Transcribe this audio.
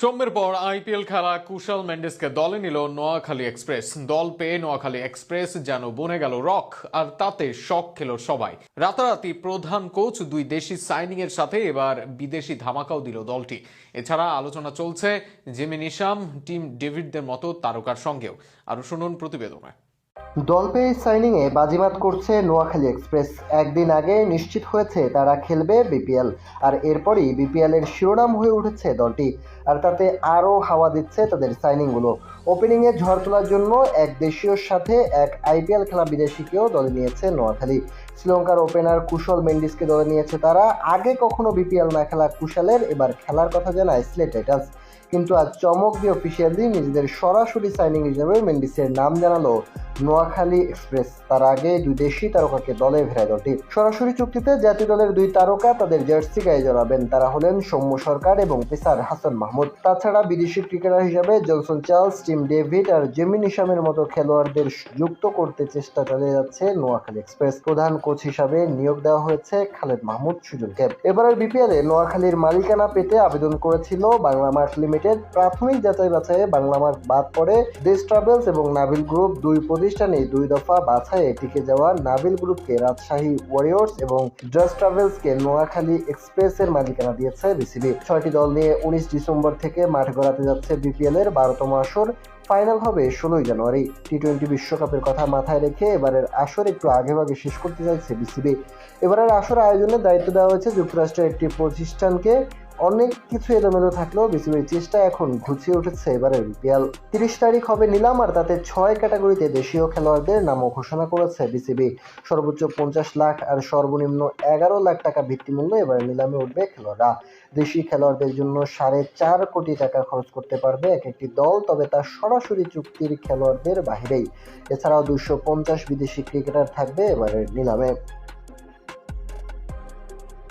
সোমবার পর আইপিএল খেলা কুশাল মেন্ডিসকে দলে নিল নোয়াখালী এক্সপ্রেস। দল পেয়ে নোয়াখালী এক্সপ্রেস যেন বনে গেল রক, আর তাতে শক খেল সবাই। রাতারাতি প্রধান কোচ দুই দেশি সাইনিং এর সাথে এবার বিদেশি ধামাকাও দিল দলটি। এছাড়া আলোচনা চলছে জিমি নিশাম, টিম ডেভিডদের মতো তারকার সঙ্গেও। আরো শুনুন প্রতিবেদনে। দল পেয়ে সাইনিংয়ে বাজিমাত করছে নোয়াখালী এক্সপ্রেস। একদিন আগে নিশ্চিত হয়েছে তারা খেলবে বিপিএল, আর এরপরই বিপিএল এর শিরোনাম হয়ে উঠেছে দলটি। আর তাতে আরও হাওয়া দিচ্ছে তাদের সাইনিংগুলো। ওপেনিংয়ে ঝড় তোলার জন্য এক দেশীয়র সাথে এক আইপিএল খেলা বিদেশিকেও দলে নিয়েছে নোয়াখালী। শ্রীলঙ্কার ওপেনার কুশল মেন্ডিসকে দলে নিয়েছে তারা। আগে কখনো বিপিএল না খেলা কুশালের এবার খেলার কথা জানায় সিলেট টাইটান্স। কিন্তু আজ চমক দিয়ে অফিসিয়ালি নিজেদের সরাসরি সাইনিং হিসেবে মেন্ডিসের নাম জানালো নোয়াখালী এক্সপ্রেস। তার আগে দুই দেশি তারকাকে দলে ভেড়ায় দলটি। সরাসরি চুক্তিতে জাতীয় দলের দুই তারকা তাদের জার্সি গায়ে জড়াবেন। তারা হলেন সৌম্য সরকার এবং পেসার হাসান মাহমুদ। তাছাড়া বিদেশি ক্রিকেটার হিসেবে জনসন চার্লস, টিম ডেভিড আর জিমি নিশামের মতো খেলোয়াড়দের যুক্ত করতে চেষ্টা চালিয়ে যাচ্ছে নোয়াখালী এক্সপ্রেস। প্রধান কোচ হিসাবে নিয়োগ দেওয়া হয়েছে খালেদ মাহমুদ সুজনকে। এবারের বিপিএলে নোয়াখালীর মালিকানা পেতে আবেদন করেছিল বাংলামার্ট লিমিটেড। প্রাথমিক যাচাই বাছাইয়ে বাংলামার্ট বাদ পড়ে দেশ ট্রাভেলস এবং নাভিল গ্রুপ দুই প্রতিষ্ঠানে দুই দফা বাছাইয়ে টিকে যাওয়া নাভিল গ্রুপকে রাজশাহী ওয়ারিয়র্স এবং ড্রাস ট্রাভেলসকে নোয়াখালী এক্সপ্রেসের মালিকানা দিয়েছে বিসিবি। 6টি দল নিয়ে 19 ডিসেম্বর থেকে মাঠ গড়াতে যাচ্ছে বিপিএল এর 12তম আসর। ফাইনাল হবে 16 জানুয়ারি। টি-20 বিশ্বকাপের কথা মাথায় রেখে এবারের আসর একটু আগেভাগে শেষ করতে চাইছে বিসিবি। এবারের আসর আয়োজনের দায়িত্ব দেওয়া হয়েছে যুক্তরাষ্ট্রের একটি প্রতিষ্ঠানকে। অনেক কিছু এলোমেলো থাকলেও বিসিবির চেষ্টা এখন ঘুচিয়ে উঠেছে এবারের বিপিএল। 30 তারিখ হবে নিলাম, আর তাতে 6 ক্যাটাগরিতে দেশীয় খেলোয়াড়দের নামও ঘোষণা করেছে বিসিবি। সর্বোচ্চ 50 লাখ আর সর্বনিম্ন 11 লাখ টাকা ভিত্তিমূল্য এবারে নিলামে উঠবে খেলোয়াড়রা। দেশি খেলোয়াড়দের জন্য 4.5 কোটি টাকা খরচ করতে পারবে এক একটি দল, তবে তা সরাসরি চুক্তির খেলোয়াড়দের বাহিরেই। এছাড়াও 250 বিদেশি ক্রিকেটার থাকবে এবারের নিলামে।